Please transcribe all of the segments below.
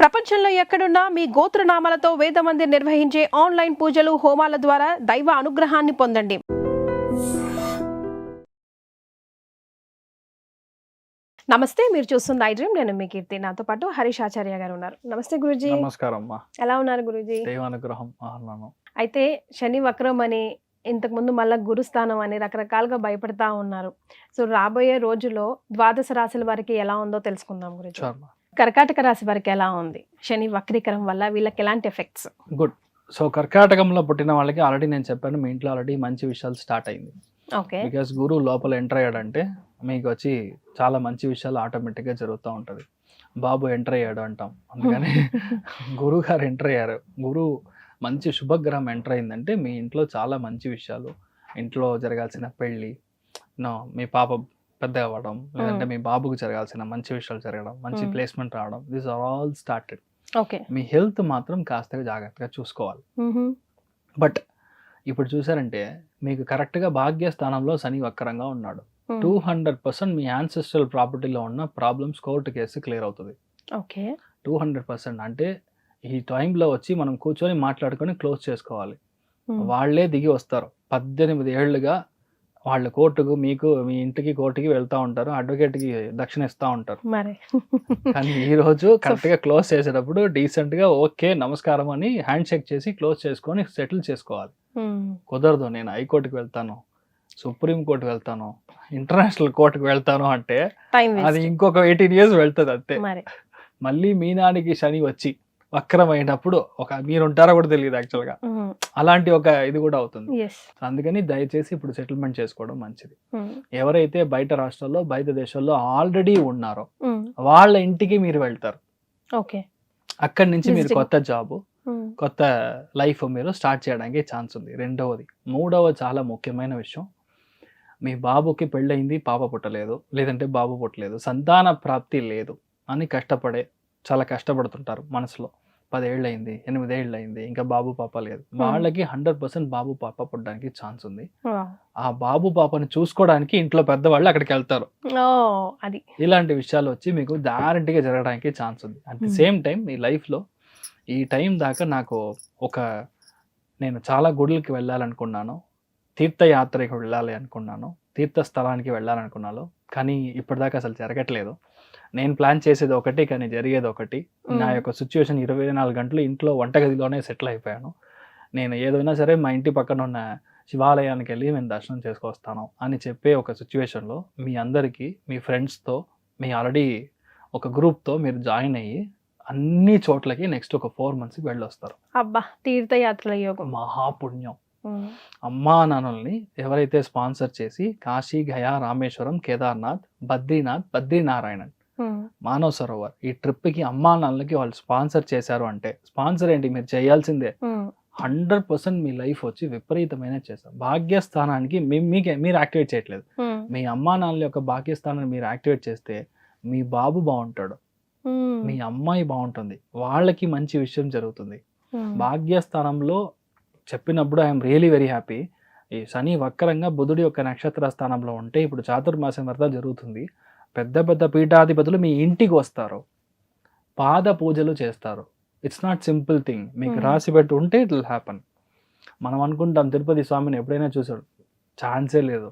ప్రపంచంలో ఎక్కడున్నా మీ గోత్రనామాలతో వేదమందిర్ నిర్వహించే ఆన్లైన్ పూజలు హోమాల ద్వారా దైవ అనుగ్రహాన్ని పొందండి. నమస్తే, మీరు చూస్తున్న ఐ డ్రీమ్. నేను మీ కీర్తి. నాతో పాటు హరీష్ ఆచార్య గారు ఉన్నారు. నమస్తే గురుజీ. నమస్కారం అమ్మా. ఎలా ఉన్నారు గురుజీ? దైవానుగ్రహం ఆహ్లానం. అయితే శని వక్రం అని, ఇంతకుముందు మళ్ళా గురుస్థానం అని రకరకాలుగా భయపడతా ఉన్నారు. సో రాబోయే రోజుల్లో ద్వాదశ రాశుల వారికి ఎలా ఉందో తెలుసుకుందాం గురుజీ. కర్కాటక రాశి వారికి ఎలా ఉంది శని వక్రీకరం వల్ల? వీళ్ళకి ఎలాంటి ఎఫెక్ట్స్? గుడ్. సో కర్కాటకంలో పుట్టిన వాళ్ళకి ఆల్రెడీ నేను చెప్పాను, మీ ఇంట్లో ఆల్రెడీ మంచి విషయాలు స్టార్ట్ అయింది. ఓకే. బికాస్ గురువు లోపల ఎంటర్ అయ్యాడంటే మీకు వచ్చి చాలా మంచి విషయాలు ఆటోమేటిక్గా జరుగుతూ ఉంటుంది. బాబు ఎంటర్ అయ్యాడు అంటాం, అందుకని గురువు గారు ఎంటర్ అయ్యారు. గురువు మంచి శుభగ్రహం ఎంటర్ అయిందంటే మీ ఇంట్లో చాలా మంచి విషయాలు, ఇంట్లో జరగాల్సిన పెళ్ళి, మీ పాప పెద్ద అవ్వడం, లేదంటే మీ బాబుకు జరగాల్సిన మంచి విషయాలు జరగడం, మంచి ప్లేస్మెంట్ రావడం, this are all started. Okay. మీ హెల్త్ మాత్రం కాస్త జాగ్రత్తగా చూసుకోవాలి. బట్ ఇప్పుడు చూసారంటే మీకు కరెక్ట్గా భాగ్యస్థానంలో శని వక్రంగా ఉన్నాడు. 200% మీ యాన్సెస్ట్రల్ ప్రాపర్టీలో ఉన్న ప్రాబ్లమ్స్ కోర్టు కేసు క్లియర్ అవుతుంది. ఓకే. 200% అంటే ఈ టైంలో వచ్చి మనం కూర్చొని మాట్లాడుకొని క్లోజ్ చేసుకోవాలి. వాళ్ళే దిగి వస్తారు. 18 ఏళ్లుగా వాళ్ళు కోర్టుకు, మీకు మీ ఇంటికి కోర్టుకి వెళ్తూ ఉంటారు, అడ్వకేట్కి దక్షిణ ఇస్తూ ఉంటారు. కానీ ఈ రోజు కరెక్ట్గా క్లోజ్ చేసేటప్పుడు డీసెంట్గా ఓకే నమస్కారం అని హ్యాండ్ షేక్ చేసి క్లోజ్ చేసుకొని సెటిల్ చేసుకోవాలి. కుదరదు నేను హైకోర్టుకి వెళ్తాను, సుప్రీం కోర్టుకు వెళ్తాను, ఇంటర్నేషనల్ కోర్టుకు వెళ్తాను అంటే అది ఇంకొక 18 years వెళ్తుంది అంతే. మళ్ళీ మీనానికి శని వచ్చి వక్రమైనప్పుడు మీరు ఉంటారో కూడా తెలియదు యాక్చువల్గా, అలాంటి ఒక ఇది కూడా అవుతుంది. అందుకని దయచేసి ఇప్పుడు సెటిల్మెంట్ చేసుకోవడం మంచిది. ఎవరైతే బయట రాష్ట్రాల్లో బయట దేశాల్లో ఆల్రెడీ ఉన్నారో వాళ్ళ ఇంటికి మీరు వెళ్తారు. అక్కడి నుంచి మీరు కొత్త జాబ్, కొత్త లైఫ్ మీరు స్టార్ట్ చేయడానికి ఛాన్స్ ఉంది. మూడవ చాలా ముఖ్యమైన విషయం, మీ బాబుకి పెళ్ళయింది, పాప పుట్టలేదు, లేదంటే బాబు పుట్టలేదు, సంతాన ప్రాప్తి లేదు అని చాలా కష్టపడుతుంటారు మనసులో. 10 ఏళ్ళు అయింది, 8 ఏళ్ళు అయింది, ఇంకా బాబు పాప లేదు. వాళ్ళకి 100% బాబు పాప పుట్టడానికి ఛాన్స్ ఉంది. ఆ బాబు పాపని చూసుకోవడానికి ఇంట్లో పెద్దవాళ్ళు అక్కడికి వెళ్తారు. ఇలాంటి విషయాలు వచ్చి మీకు గ్యారంటీగా జరగడానికి ఛాన్స్ ఉంది. అట్ ది సేమ్ టైం మీ లైఫ్లో ఈ టైం దాకా నేను చాలా గుడులకి వెళ్ళాలనుకున్నాను, తీర్థయాత్రకి వెళ్ళాలి అనుకున్నాను, తీర్థస్థలానికి వెళ్ళాలనుకున్నాను, కానీ ఇప్పటిదాకా అసలు జరగట్లేదు. నేను ప్లాన్ చేసేది ఒకటి కానీ జరిగేది ఒకటి. నా యొక్క సిచ్యువేషన్ 24 గంటలు ఇంట్లో వంటగదిలోనే సెటిల్ అయిపోయాను. నేను ఏదైనా సరే మా ఇంటి పక్కన ఉన్న శివాలయానికి వెళ్ళి నేను దర్శనం చేసుకొస్తాను అని చెప్పే ఒక సిచ్యువేషన్లో మీ అందరికీ, మీ ఫ్రెండ్స్తో, మీ ఆల్రెడీ ఒక గ్రూప్తో మీరు జాయిన్ అయ్యి అన్ని చోట్లకి నెక్స్ట్ ఒక 4 months వెళ్ళొస్తారు. అబ్బా, తీర్థయాత్రల యోగం, మహాపుణ్యం. అమ్మా నాన్నల్ని ఎవరైతే స్పాన్సర్ చేసి కాశీ, గయా, రామేశ్వరం, కేదార్నాథ్, బద్రీనాథ్, బద్రీనారాయణన్, మానవ్ సరోవర్ ఈ ట్రిప్కి అమ్మా నాన్నలకి వాళ్ళు స్పాన్సర్ చేశారు అంటే, స్పాన్సర్ ఏంటి మీరు చేయాల్సిందే, 100% మీ లైఫ్ వచ్చి విపరీతమైన చేస్తారు. భాగ్యస్థానానికి మీరు యాక్టివేట్ చేయట్లేదు, మీ అమ్మా నాన్నల యొక్క భాగ్యస్థానాన్ని మీరు యాక్టివేట్ చేస్తే మీ బాబు బాగుంటాడు, మీ అమ్మాయి బాగుంటుంది, వాళ్ళకి మంచి విషయం జరుగుతుంది. భాగ్యస్థానంలో చెప్పినప్పుడు ఐఎమ్ రియలీ వెరీ హ్యాపీ. ఈ శని వక్రంగా బుధుడి యొక్క నక్షత్ర స్థానంలో ఉంటే ఇప్పుడు చాతుర్మాసం వ్రతం జరుగుతుంది. పెద్ద పెద్ద పీఠాధిపతులు మీ ఇంటికి వస్తారు, పాద పూజలు చేస్తారు. It's not simple thing. మీకు రాసి పెట్టి ఉంటే ఇట్ విల్ హ్యాపన్. మనం అనుకుంటాం తిరుపతి స్వామిని ఎప్పుడైనా చూసాడు, ఛాన్సే లేదు,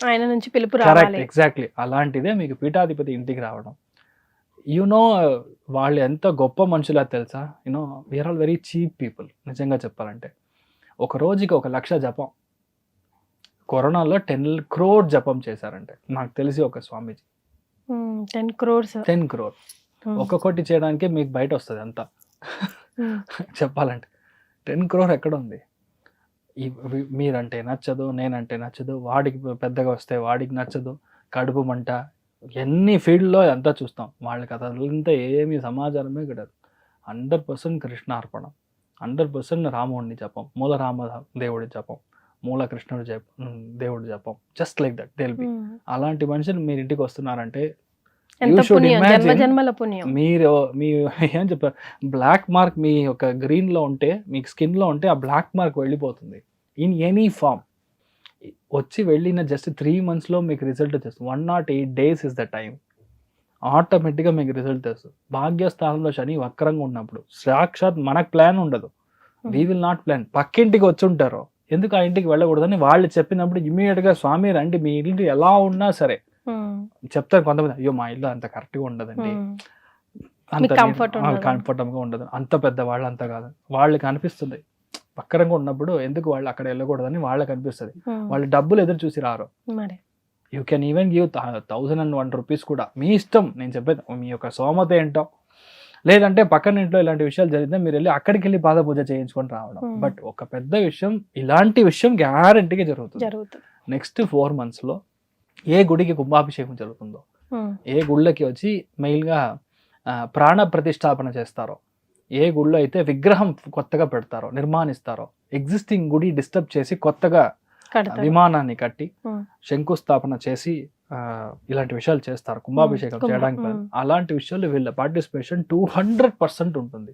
ఆయన నుంచి పిలుపు రావాలి. ఎగ్జాక్ట్లీ అలాంటిదే మీకు పీఠాధిపతి ఇంటికి రావడం. వాళ్ళు ఎంత గొప్ప మనుషులా తెలుసా? We are all very cheap people. నిజంగా చెప్పాలంటే ఒక రోజుకి 1 లక్ష జపం, కరోనాలో 10 crore జపం చేశారంటే నాకు తెలిసి ఒక స్వామీజీ. 10 crore ఒక కోటి చేయడానికి మీకు బయట వస్తుంది అంతా. చెప్పాలంటే 10 crore ఎక్కడ ఉంది? మీరంటే నచ్చదు, నేనంటే నచ్చదు, వాడికి పెద్దగా వస్తే వాడికి నచ్చదు, కడుపు మంట, ఎన్ని ఫీల్డ్లో అంతా చూస్తాం. వాళ్ళకి అదంతా ఏమీ సమాచారమే గడదు. 100% కృష్ణార్పణం, 100% రాముడిని జపం, మూల రామ దేవుడి జపం, మూల కృష్ణుడి దేవుడి జపం, జస్ట్ లైక్ దట్ థెల్ బి. అలాంటి మనుషులు మీరు ఇంటికి వస్తున్నారంటే మీరు ఏం చెప్పారు, బ్లాక్ మార్క్ మీ యొక్క గ్రీన్లో ఉంటే, మీకు స్కిన్లో ఉంటే ఆ బ్లాక్ మార్క్ వెళ్ళిపోతుంది ఇన్ ఎనీ ఫామ్. వచ్చి వెళ్ళిన జస్ట్ 3 monthsలో మీకు రిజల్ట్ వచ్చేస్తుంది. 108 days ఇస్ ద టైం. ఆటోమేటిక్గా మీకు రిజల్ట్ తెలుస్తుంది. భాగ్యస్థానంలో శని వక్రంగా ఉన్నప్పుడు సాక్షాత్ మనకు ప్లాన్ ఉండదు, వీ విల్ నాట్ ప్లాన్. పక్కింటికి వచ్చి ఉంటారు, ఎందుకు ఆ ఇంటికి వెళ్ళకూడదని వాళ్ళు చెప్పినప్పుడు ఇమీడియట్గా స్వామి రండి, మీ ఇల్లు ఎలా ఉన్నా సరే చెప్తారు. కొంతమంది అయ్యో మా ఇల్లు అంత కరెక్ట్గా ఉండదండి, అంత కంఫర్టబుల్గా ఉండదు, అంత పెద్ద వాళ్ళు అంత కాదు, వాళ్ళకి అనిపిస్తుంది. వక్రంగా ఉన్నప్పుడు ఎందుకు వాళ్ళు అక్కడ వెళ్ళకూడదని వాళ్ళకి అనిపిస్తుంది. వాళ్ళు డబ్బులు ఎదురు చూసి రారు. You can even give 1001 rupees కూడా, మీ ఇష్టం. నేను చెప్పేది మీ యొక్క సోమత ఏంటో, లేదంటే పక్కన ఇంట్లో ఇలాంటి విషయాలు జరిగితే మీరు వెళ్ళి అక్కడికి వెళ్ళి పాద పూజ చేయించుకొని రావడం. బట్ ఒక పెద్ద విషయం, ఇలాంటి విషయం గ్యారంటీగా జరుగుతుంది. నెక్స్ట్ 4 months లో ఏ గుడికి కుంభాభిషేకం జరుగుతుందో, ఏ గుళ్ళకి వచ్చి మెయిన్గా ప్రాణ ప్రతిష్టాపన చేస్తారో, ఏ గుళ్ళో అయితే విగ్రహం కొత్తగా పెడతారో, నిర్మాణిస్తారో, ఎగ్జిస్టింగ్ గుడి డిస్టర్బ్ చేసి కొత్తగా విమానాన్ని కట్టి శంకుస్థాపన చేసి ఇలాంటి విషయాలు చేస్తారు కుంభాభిషేకం చేయడానికి. అలాంటి విషయాలు వీళ్ళ పార్టిసిపేషన్ 200% ఉంటుంది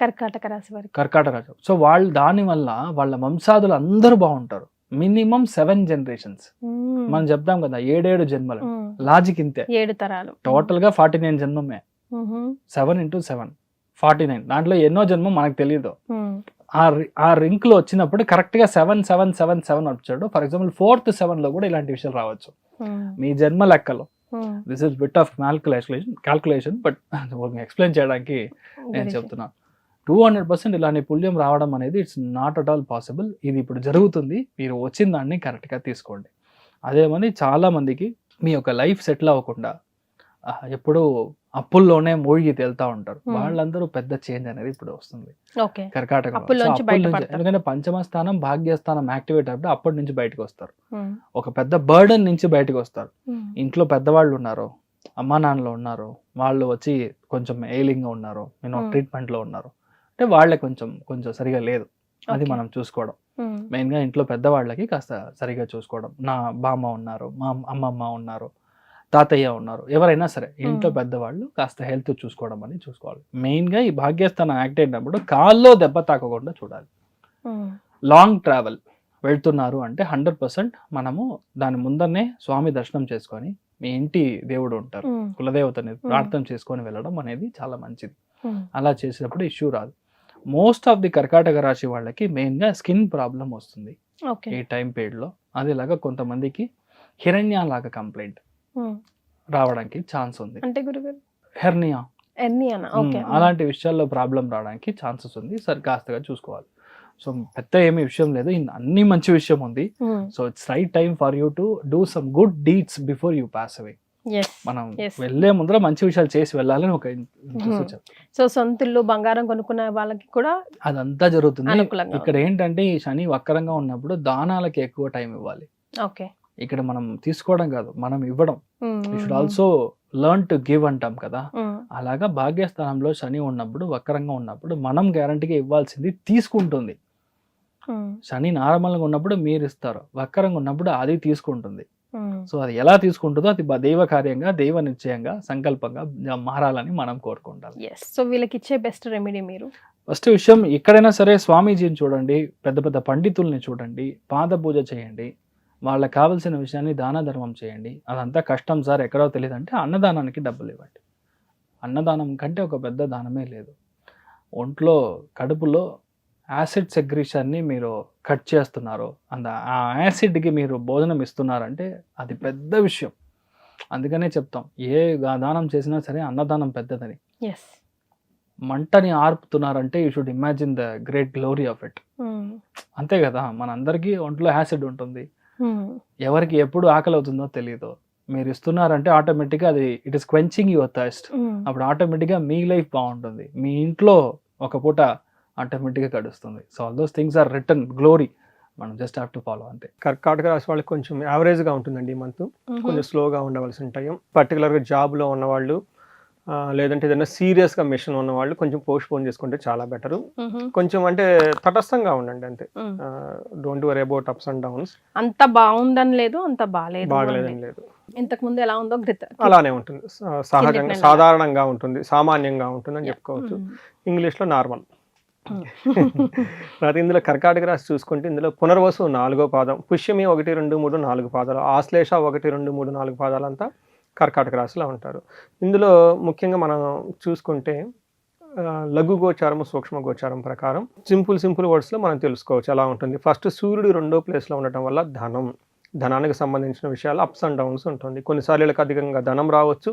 కర్కాటక రాశి. సో వాళ్ళు దాని వల్ల వాళ్ళ వంశాదులు అందరూ బాగుంటారు. Minimum 7 generations. మనం చెప్తాం కదా 7 జన్మలు, లాజిక్ ఇంతే, 7 తరాలు, టోటల్ గా 49 జన్మమే. 7 into 7 49. దాంట్లో ఎన్నో జన్మం మనకు తెలియదు. ఆ రింక్ లో వచ్చినప్పుడు కరెక్ట్ గా 7 వచ్చాడు. ఫర్ ఎగ్జాంపుల్ 4th 7 లో కూడా ఇలాంటి విషయాలు రావచ్చు మీ జన్మ లెక్కలో. This is bit of calculation, but explain చేయడానికి నేను చెప్తున్నా. 200% ఇలాంటి పుణ్యం రావడం అనేది it's not at all possible. ఇది ఇప్పుడు జరుగుతుంది, మీరు వచ్చిన దాన్ని కరెక్ట్గా తీసుకోండి. అదేమంది చాలా మందికి మీ యొక్క లైఫ్ సెటిల్ అవ్వకుండా ఎప్పుడు అప్పుల్లోనే మూழ்గి తేలుతా ఉంటారు. వాళ్ళందరూ పెద్ద చేంజ్ అనేది ఇప్పుడు వస్తుంది కర్కాటక. ఎందుకంటే పంచమ స్థానం భాగ్యస్థానం యాక్టివేట్ అయినప్పుడు అప్పటి నుంచి బయటకు వస్తారు, ఒక పెద్ద బర్డన్ నుంచి బయటకు వస్తారు. ఇంట్లో పెద్దవాళ్ళు ఉన్నారు, అమ్మా నాన్నలు ఉన్నారు, వాళ్ళు వచ్చి కొంచెం ఎయిలింగ్గా ఉన్నారు, ట్రీట్మెంట్లో ఉన్నారు అంటే వాళ్ళకి కొంచెం సరిగా లేదు, అది మనం చూసుకోవడం. మెయిన్గా ఇంట్లో పెద్దవాళ్ళకి కాస్త సరిగా చూసుకోవడం. నా బామ్మ ఉన్నారు, మా అమ్మమ్మ ఉన్నారు, తాతయ్య ఉన్నారు, ఎవరైనా సరే ఇంట్లో పెద్దవాళ్ళు కాస్త హెల్త్ చూసుకోవడం అని చూసుకోవాలి. మెయిన్గా ఈ భాగ్యస్థానం యాక్ట్ అయినప్పుడు కాల్లో దెబ్బ తాకకుండా చూడాలి. లాంగ్ ట్రావెల్ వెళ్తున్నారు అంటే 100% మనము దాని ముందరనే స్వామి దర్శనం చేసుకొని మీ ఇంటి దేవుడు ఉంటారు, కులదేవతని ప్రార్థన చేసుకొని వెళ్ళడం అనేది చాలా మంచిది. అలా చేసినప్పుడు ఇష్యూ రాదు. మోస్ట్ ఆఫ్ ది కర్కాటక రాశి వాళ్ళకి మెయిన్గా స్కిన్ ప్రాబ్లం వస్తుంది ఈ టైం పీరియడ్లో. అదేలాగా కొంతమందికి హిరణ్య లాగా కంప్లైంట్ రావడానికి ఛాన్స్ ఉంది, హెర్నియా అలాంటి విషయాల్లో ప్రాబ్లం రావడానికి ఛాన్సెస్ ఉంది. సరే కాస్తగా చూసుకోవాలి. సో పెద్ద ఏమీ విషయం లేదు, అన్ని మంచి విషయం ఉంది. So it's right time for you to do some good deeds before you pass అవే. మనం వెళ్లే ముందర మంచి విషయాలు చేసి వెళ్ళాలని ఒక సో సొంతలు బంగారం కొనుక్కునే వాళ్ళకి కూడా అదంతా జరుగుతుంది. ఇక్కడ ఏంటంటే ఈ శని వక్రంగా ఉన్నప్పుడు దానాలకి ఎక్కువ టైం ఇవ్వాలి. ఇక్కడ మనం తీసుకోవడం కాదు, మనం ఇవ్వడం. You should also learn to give అంటాం కదా, అలాగా భాగ్యస్థానంలో శని ఉన్నప్పుడు వక్రంగా ఉన్నప్పుడు మనం గ్యారంటీగా ఇవ్వాల్సింది తీసుకుంటుంది. శని నార్మల్గా ఉన్నప్పుడు మీరు ఇస్తారు, వక్రంగా ఉన్నప్పుడు అది తీసుకుంటుంది. సో అది ఎలా తీసుకుంటుందో అది దైవ కార్యంగా, దైవ నిశ్చయంగా, సంకల్పంగా మారాలని మనం కోరుకుంటాం. సో వీళ్ళకి ఇచ్చే బెస్ట్ రెమెడీ మీరు ఫస్ట్ విషయం, ఎక్కడైనా సరే స్వామీజీని చూడండి, పెద్ద పెద్ద పండితుల్ని చూడండి, పాద పూజ చేయండి, వాళ్ళకి కావాల్సిన విషయాన్ని దాన ధర్మం చేయండి. అదంతా కష్టం సార్ ఎక్కడో తెలియదు అంటే అన్నదానానికి డబ్బులు ఇవ్వండి. అన్నదానం కంటే ఒక పెద్ద దానమే లేదు. ఒంట్లో కడుపులో యాసిడ్ సెగ్రీషన్ని మీరు కట్ చేస్తున్నారు, ఆ యాసిడ్కి మీరు భోజనం ఇస్తున్నారంటే అది పెద్ద విషయం. అందుకనే చెప్తాం ఏ దానం చేసినా సరే అన్నదానం పెద్దదని. మంటని ఆర్పుతున్నారంటే you should imagine the great glory of it. అంతే కదా, మనందరికీ ఒంట్లో యాసిడ్ ఉంటుంది, ఎవరికి ఎప్పుడు ఆకలి అవుతుందో తెలియదు. మీరు ఇస్తున్నారంటే ఆటోమేటిక్గా అది it is quenching your thirst. అప్పుడు ఆటోమేటిక్గా మీ లైఫ్ బాగుంటుంది, మీ ఇంట్లో ఒక పూట ఆటోమేటిక్గా గడుస్తుంది. So all those things are return glory, మనం జస్ట్ హ్యావ్ టు ఫాలో అంతే. కర్కాటక రాశి వాళ్ళకి కొంచెం యావరేజ్గా ఉంటుందండి ఈ మంత్, కొంచెం స్లోగా ఉండవలసి ఉంటాయి. పర్టికులర్గా జాబ్లో ఉన్నవాళ్ళు లేదంటే ఏదైనా సీరియస్గా మిషన్ ఉన్న వాళ్ళు కొంచెం పోస్ట్ పోన్ చేసుకుంటే చాలా బెటరు. కొంచెం అంటే తటస్థంగా ఉండండి అంతే, don't worry about ups and downs. అంత బాగుందని లేదు, అంత బాగలేదని లేదు, ఇంతకు ముందు ఎలా ఉందో అలానే ఉంటుంది, సహజంగా సాధారణంగా ఉంటుంది, సామాన్యంగా ఉంటుంది అని చెప్పుకోవచ్చు. ఇంగ్లీష్లో నార్మల్. తర్వాత ఇందులో కర్కాటక రాశి చూసుకుంటే ఇందులో పునర్వసు 4వ పాదం, పుష్యమి 1, 2, 3, 4 పాదాలు, ఆశ్లేష 1, 2, 3, 4 పాదాలంతా కర్కాటక రాశిలో ఉంటారు. ఇందులో ముఖ్యంగా మనం చూసుకుంటే లఘు గోచారం సూక్ష్మ గోచారం ప్రకారం సింపుల్ వర్డ్స్లో మనం తెలుసుకోవచ్చు ఎలా ఉంటుంది. ఫస్ట్ సూర్యుడు 2వ ప్లేస్లో ఉండటం వల్ల ధనానికి సంబంధించిన విషయాలు అప్స్ అండ్ డౌన్స్ ఉంటుంది. కొన్నిసార్లు వీళ్ళకి అధికంగా ధనం రావచ్చు,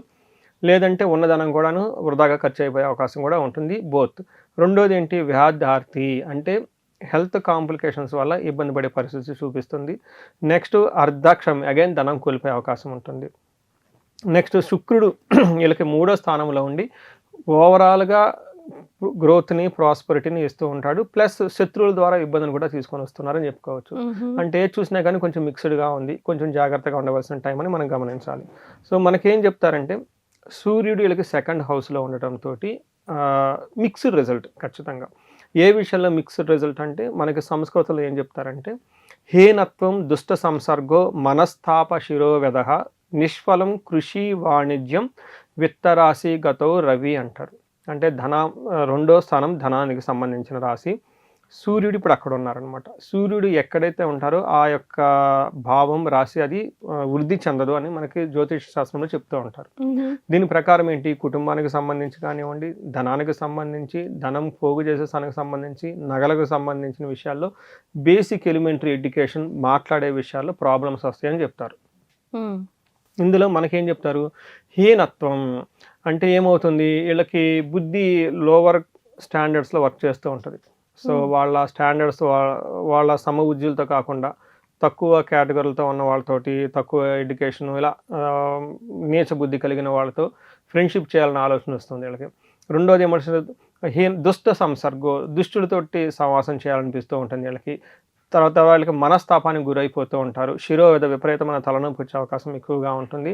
లేదంటే ఉన్న ధనం కూడాను వృధాగా ఖర్చు అయిపోయే అవకాశం కూడా ఉంటుంది. బోత్. రెండోది ఏంటి, వ్యాధార్తి అంటే హెల్త్ కాంప్లికేషన్స్ వల్ల ఇబ్బంది పడే పరిస్థితి చూపిస్తుంది. నెక్స్ట్ అర్ధాక్షమి, అగైన్ ధనం కోల్పోయే అవకాశం ఉంటుంది. నెక్స్ట్ శుక్రుడు వీళ్ళకి 3వ స్థానంలో ఉండి ఓవరాల్గా గ్రోత్ని ప్రాస్పరిటీని ఇస్తూ ఉంటాడు. ప్లస్ శత్రువుల ద్వారా ఇబ్బందులు కూడా తీసుకొని వస్తున్నారని చెప్పుకోవచ్చు. అంటే చూసినా కానీ కొంచెం మిక్స్డ్గా ఉంది, కొంచెం జాగ్రత్తగా ఉండవలసిన టైం అని మనం గమనించాలి. సో మనకేం చెప్తారంటే సూర్యుడు వీళ్ళకి 2nd హౌస్లో ఉండటంతో మిక్స్డ్ రిజల్ట్ ఖచ్చితంగా. ఏ విషయంలో మిక్స్డ్ రిజల్ట్ అంటే మనకి సంస్కృతంలో ఏం చెప్తారంటే హేనత్వం దుష్ట సంసర్గో మనస్తాప శిరోవెదః నిష్ఫలం కృషి వాణిజ్యం విత్తరాశి గతో రవి అంటారు. అంటే 2వ స్థానం ధనానికి సంబంధించిన రాశి. సూర్యుడు ఇప్పుడు అక్కడ ఉన్నారనమాట. సూర్యుడు ఎక్కడైతే ఉంటారో ఆ యొక్క భావం రాశి అది వృద్ధి చెందదు అని మనకి జ్యోతిష శాస్త్రంలో చెప్తూ ఉంటారు. దీని ప్రకారం ఏంటి, కుటుంబానికి సంబంధించి కానివ్వండి, ధనానికి సంబంధించి, ధనం పోగు చేసే స్థానానికి సంబంధించి, నగలకు సంబంధించిన విషయాల్లో బేసిక్ ఎలిమెంటరీ ఎడ్యుకేషన్ మాట్లాడే విషయాల్లో ప్రాబ్లమ్స్ వస్తాయని చెప్తారు. ఇందులో మనకేం చెప్తారు, హీనత్వం అంటే ఏమవుతుంది, వీళ్ళకి బుద్ధి లోవర్ స్టాండర్డ్స్లో వర్క్ చేస్తూ ఉంటుంది. సో వాళ్ళ స్టాండర్డ్స్ వాళ్ళ సమ ఉద్యోగులతో కాకుండా తక్కువ కేటగిరీలతో ఉన్న వాళ్ళతోటి, తక్కువ ఎడ్యుకేషన్, ఇలా నీచ బుద్ధి కలిగిన వాళ్ళతో ఫ్రెండ్షిప్ చేయాలని ఆలోచన వస్తుంది వీళ్ళకి. రెండోది ఏమంటే దుష్ట సంసర్గో, దుష్టులతోటి సహవాసం చేయాలనిపిస్తూ ఉంటుంది వీళ్ళకి. తర్వాత వాళ్ళకి మనస్తాపానికి గురైపోతూ ఉంటారు. శిరోవేద విపరీతమైన తలనొప్పి వచ్చే అవకాశం ఎక్కువగా ఉంటుంది.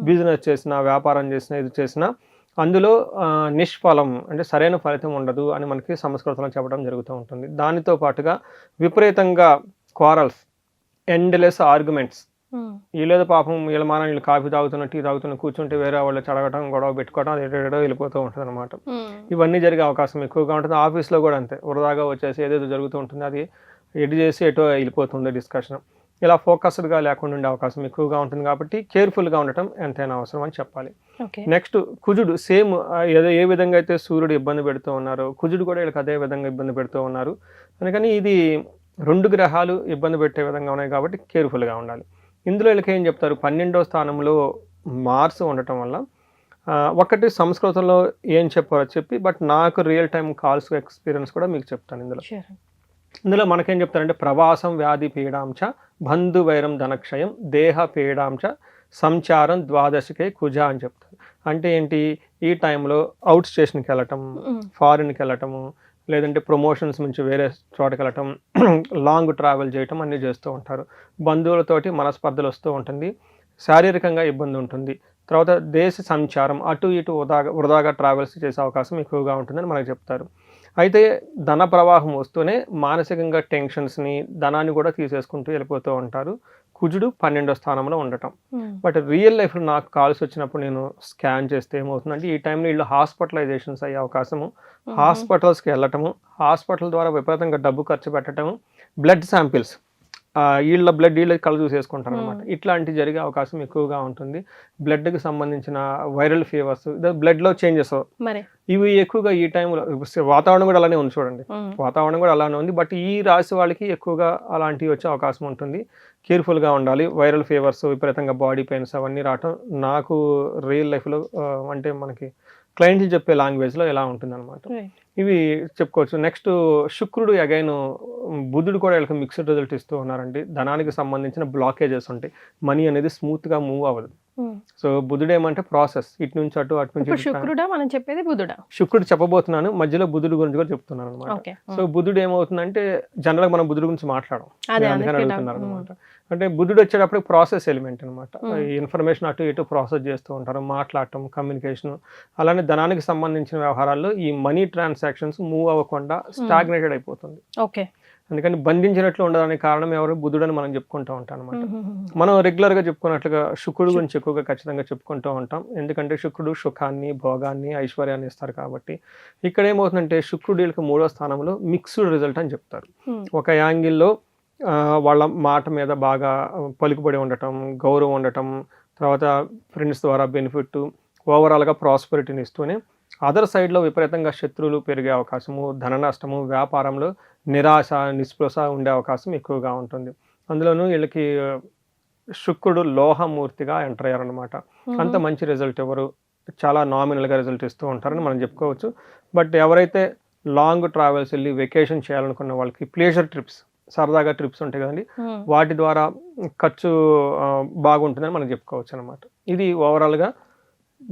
బిజినెస్ చేసినా, వ్యాపారం చేసినా, ఇది చేసినా అందులో నిష్ఫలం అంటే సరైన ఫలితం ఉండదు అని మనకి సంస్కృతంలో చెప్పడం జరుగుతూ ఉంటుంది. దానితో పాటుగా విపరీతంగా క్వారల్స్, ఎండ్లెస్ ఆర్గ్యుమెంట్స్. వీళ్ళేదో పాపం వీళ్ళ మాన వీళ్ళు కాఫీ తాగుతున్న, టీ తాగుతున్న కూర్చుంటే వేరే వాళ్ళు చడగటం, గొడవ పెట్టుకోవడం, అది ఏడో వెళ్ళిపోతూ ఉంటుంది అనమాట. ఇవన్నీ జరిగే అవకాశం ఎక్కువగా ఉంటుంది. ఆఫీస్లో కూడా అంతే, వృధాగా వచ్చేసి ఏదేదో జరుగుతూ ఉంటుంది, అది ఎటు చేసి ఎటో వెళ్ళిపోతుంది డిస్కషన్. ఇలా ఫోకస్డ్గా లేకుండా ఉండే అవకాశం ఎక్కువగా ఉంటుంది. కాబట్టి కేర్ఫుల్గా ఉండటం ఎంతైనా అవసరం అని చెప్పాలి. నెక్స్ట్ కుజుడు సేమ్ ఏ విధంగా అయితే సూర్యుడు ఇబ్బంది పెడుతూ ఉన్నారో కుజుడు కూడా వీళ్ళకి అదే విధంగా ఇబ్బంది పెడుతూ ఉన్నారు. అందుకని ఇది 2 గ్రహాలు ఇబ్బంది పెట్టే విధంగా ఉన్నాయి కాబట్టి కేర్ఫుల్గా ఉండాలి. ఇందులో వీళ్ళకి ఏం చెప్తారు, 12వ స్థానంలో మార్స్ ఉండటం వల్ల ఒకటి సంస్కృతంలో ఏం చెప్పారో చెప్పి, బట్ నాకు రియల్ టైం కాల్స్ ఎక్స్పీరియన్స్ కూడా మీకు చెప్తాను. ఇందులో మనకేం చెప్తారంటే ప్రవాసం వ్యాధి పీడాంచ బంధు వైరం ధనక్షయం దేహ పీడాంచ సంచారం ద్వాదశకే కుజ అని చెప్తారు. అంటే ఏంటి, ఈ టైంలో అవుట్ స్టేషన్కి వెళ్ళటం, ఫారిన్కి వెళ్ళటము, లేదంటే ప్రమోషన్స్ నుంచి వేరే చోటకి వెళ్ళటం, లాంగ్ ట్రావెల్ చేయటం అన్నీ చేస్తూ ఉంటారు. బంధువులతోటి మనస్పర్ధలు వస్తూ ఉంటుంది, శారీరకంగా ఇబ్బంది ఉంటుంది. తర్వాత దేశ సంచారం, అటు ఇటు వృధాగా ట్రావెల్స్ చేసే అవకాశం ఎక్కువగా ఉంటుందని మనకు చెప్తారు. అయితే ధన ప్రవాహం వస్తూనే మానసికంగా టెన్షన్స్ని, ధనాన్ని కూడా తీసేసుకుంటూ వెళ్ళిపోతూ ఉంటారు. కుజుడు 12వ స్థానంలో ఉండటం. బట్ రియల్ లైఫ్లో నాకు కాల్స్ వచ్చినప్పుడు నేను స్కాన్ చేస్తే ఏమవుతుందంటే ఈ టైంలో వీళ్ళు హాస్పిటలైజేషన్స్ అయ్యే అవకాశము, హాస్పిటల్స్కి వెళ్ళటము, హాస్పిటల్ ద్వారా విపరీతంగా డబ్బు ఖర్చు పెట్టడము, బ్లడ్ శాంపిల్స్ వీళ్ళ బ్లడ్ వీళ్ళ కళ్ళు చూసేసుకుంటారు అనమాట. ఇట్లాంటి జరిగే అవకాశం ఎక్కువగా ఉంటుంది. బ్లడ్కి సంబంధించిన వైరల్ ఫీవర్స్, బ్లడ్లో చేంజెస్ ఇవి ఎక్కువగా ఈ టైంలో, వాతావరణం కూడా అలానే ఉంది చూడండి, వాతావరణం కూడా అలానే ఉంది. బట్ ఈ రాశి వాళ్ళకి ఎక్కువగా అలాంటివి వచ్చే అవకాశం ఉంటుంది. కేర్ఫుల్గా ఉండాలి. వైరల్ ఫీవర్స్, విపరీతంగా బాడీ పెయిన్స్ అవన్నీ రావటం నాకు రియల్ లైఫ్లో అంటే మనకి క్లయింట్లు చెప్పే లాంగ్వేజ్లో ఎలా ఉంటుంది అనమాట. ఇవి చెప్పుకోవచ్చు. నెక్స్ట్ శుక్రుడు అగైన్, బుధుడు కూడా వీళ్ళకి మిక్స్డ్ రిజల్ట్ ఇస్తూ ఉన్నారండి. ధనానికి సంబంధించిన బ్లాకేజెస్ ఉంటాయి, మనీ అనేది స్మూత్గా మూవ్ అవ్వదు. సో బుధుడు ఏమంటే ప్రాసెస్, ఇటు నుంచి అటు, అటు నుంచి శుక్రుడా మనం చెప్పేది బుధుడా? శుక్రుడు చెప్పబోతున్నాను, మధ్యలో బుధుడు గురించి కూడా చెప్తున్నాను అనమాట. సో బుధుడు ఏమవుతుందంటే జనరల్గా మనం బుధుడు గురించి మాట్లాడడం, అందుకని అడుగుతున్నారు అనమాట. అంటే బుధుడు వచ్చేటప్పుడు ప్రాసెస్ ఎలిమెంట్ అనమాట. ఇన్ఫర్మేషన్ అటు ఇటు ప్రాసెస్ చేస్తూ ఉంటారు, మాట్లాడటం, కమ్యూనికేషన్. అలానే ధనానికి సంబంధించిన వ్యవహారాల్లో ఈ మనీ ట్రాన్సాక్షన్స్ మూవ్ అవ్వకుండా స్టాగ్నేటెడ్ అయిపోతుంది. అందుకని బంధించినట్లు ఉండడానికి కారణం ఎవరు, బుధుడని మనం చెప్పుకుంటూ ఉంటాం అనమాట. మనం రెగ్యులర్గా చెప్పుకున్నట్లుగా శుక్రుడు గురించి ఎక్కువగా ఖచ్చితంగా చెప్పుకుంటూ ఉంటాం. ఎందుకంటే శుక్రుడు సుఖాన్ని, భోగాన్ని, ఐశ్వర్యాన్ని ఇస్తారు కాబట్టి. ఇక్కడ ఏమవుతుందంటే శుక్రుడు వీళ్ళకి 3వ స్థానంలో మిక్స్డ్ రిజల్ట్ అని చెప్తారు. ఒక యాంగిల్లో వాళ్ళ మాట మీద బాగా పలుకుబడి ఉండటం, గౌరవం ఉండటం, తర్వాత ఫ్రెండ్స్ ద్వారా బెనిఫిట్, ఓవరాల్గా ప్రాస్పరిటీని ఇస్తూనే అదర్ సైడ్లో విపరీతంగా శత్రువులు పెరిగే అవకాశము, ధన నష్టము, వ్యాపారంలో నిరాశ, నిస్పృహ ఉండే అవకాశం ఎక్కువగా ఉంటుంది. అందులోనూ వీళ్ళకి శుక్రుడు లోహమూర్తిగా ఎంటర్ అయ్యారనమాట. అంత మంచి రిజల్ట్ ఎవరు, చాలా నామినల్గా రిజల్ట్ ఇస్తూ ఉంటారని మనం చెప్పుకోవచ్చు. బట్ ఎవరైతే లాంగ్ ట్రావెల్స్ వెళ్ళి వెకేషన్ చేయాలనుకున్న వాళ్ళకి, ప్లేజర్ ట్రిప్స్, సరదాగా ట్రిప్స్ ఉంటాయి కదండి, వాటి ద్వారా ఖర్చు బాగుంటుందని మనం చెప్పుకోవచ్చు అనమాట. ఇది ఓవరాల్గా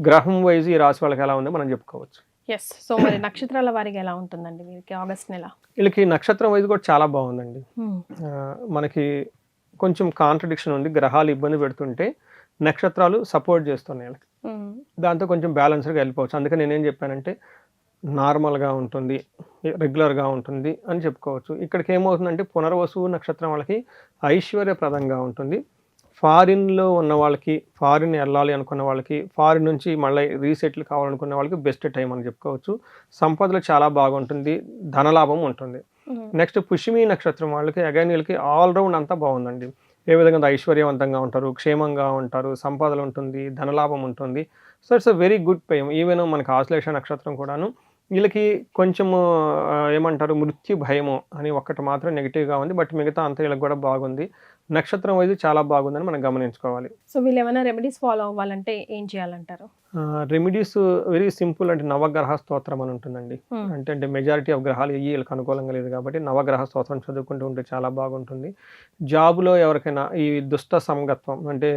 గ్రహం వైజ్ ఈ రాశి వాళ్ళకి ఎలా ఉందో మనం చెప్పుకోవచ్చు. ఎస్. సో మరి నక్షత్రాల వారికి ఎలా ఉంటుందండి వీరికి ఆగస్ట్ నెల? వీళ్ళకి నక్షత్రం వైజ్ కూడా చాలా బాగుందండి. మనకి కొంచెం కాంట్రడిక్షన్ ఉంది, గ్రహాలు ఇబ్బంది పెడుతుంటే నక్షత్రాలు సపోర్ట్ చేస్తున్నాయి వాళ్ళకి. దాంతో కొంచెం బ్యాలెన్స్గా వెళ్ళిపోవచ్చు. అందుకని నేనేం చెప్పానంటే నార్మల్గా ఉంటుంది, రెగ్యులర్గా ఉంటుంది అని చెప్పుకోవచ్చు. ఇక్కడికి ఏమవుతుందంటే పునర్వసు నక్షత్రం వాళ్ళకి ఐశ్వర్యప్రదంగా ఉంటుంది. ఫారిన్లో ఉన్న వాళ్ళకి, ఫారిన్ వెళ్ళాలి అనుకున్న వాళ్ళకి, ఫారిన్ నుంచి మళ్ళీ రీసెటిల్ కావాలనుకున్న వాళ్ళకి బెస్ట్ టైం అని చెప్పుకోవచ్చు. సంపదలు చాలా బాగుంటుంది, ధనలాభం ఉంటుంది. నెక్స్ట్ పుష్యమి నక్షత్రం వాళ్ళకి అగైన్ వీళ్ళకి ఆల్రౌండ్ అంతా బాగుందండి. ఏ విధంగా ఐశ్వర్యవంతంగా ఉంటారు, క్షేమంగా ఉంటారు, సంపదలు ఉంటుంది, ధనలాభం ఉంటుంది. So it's a very good time. Even మనకి ఆశ్లేష నక్షత్రం కూడాను వీళ్ళకి కొంచెము ఏమంటారు, మృత్యు భయము అని ఒక్కటి మాత్రం నెగిటివ్గా ఉంది. బట్ మిగతా అంతా వీళ్ళకి కూడా బాగుంది. నక్షత్రం వైజ్ చాలా బాగుందని మనం గమనించుకోవాలి. సో వీళ్ళు ఏమైనా రెమెడీస్ ఫాలో అవ్వాలంటే ఏం చేయాలంటారు? Remedies very simple. అంటే నవగ్రహ స్తోత్రం అని ఉంటుందండి. అంటే మెజారిటీ ఆఫ్ గ్రహాలు వీళ్ళకి అనుకూలంగా లేదు కాబట్టి నవగ్రహ స్తోత్రం చదువుకుంటూ ఉంటే చాలా బాగుంటుంది. జాబులో ఎవరికైనా ఈ దుష్ట సంగత్వం అంటే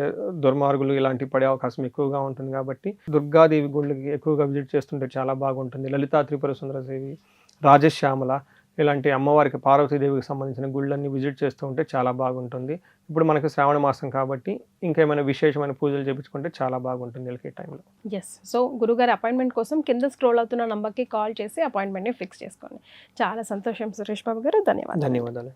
దుర్మార్గులు ఇలాంటివి పడే అవకాశం ఎక్కువగా ఉంటుంది కాబట్టి దుర్గాదేవి గుళ్ళకి ఎక్కువగా విజిట్ చేస్తుంటే చాలా బాగుంటుంది. లలితా త్రిపుర సుందరదేవి, రాజశ్యామల ఇలాంటి అమ్మవారికి, పార్వతీదేవికి సంబంధించిన గుళ్ళన్నీ విజిట్ చేస్తూ ఉంటే చాలా బాగుంటుంది. ఇప్పుడు మనకి శ్రావణ మాసం కాబట్టి ఇంకేమైనా విశేషమైన పూజలు చేయించుకుంటే చాలా బాగుంటుంది వీళ్ళకి ఈ టైంలో. ఎస్. సో గురుగారి అపాయింట్మెంట్ కోసం కింద స్క్రోల్ అవుతున్న నంబర్కి కాల్ చేసి అపాయింట్మెంట్ని ఫిక్స్ చేసుకోండి. చాలా సంతోషం సురేష్ బాబు గారు, ధన్యవాదాలు. ధన్యవాదాలు.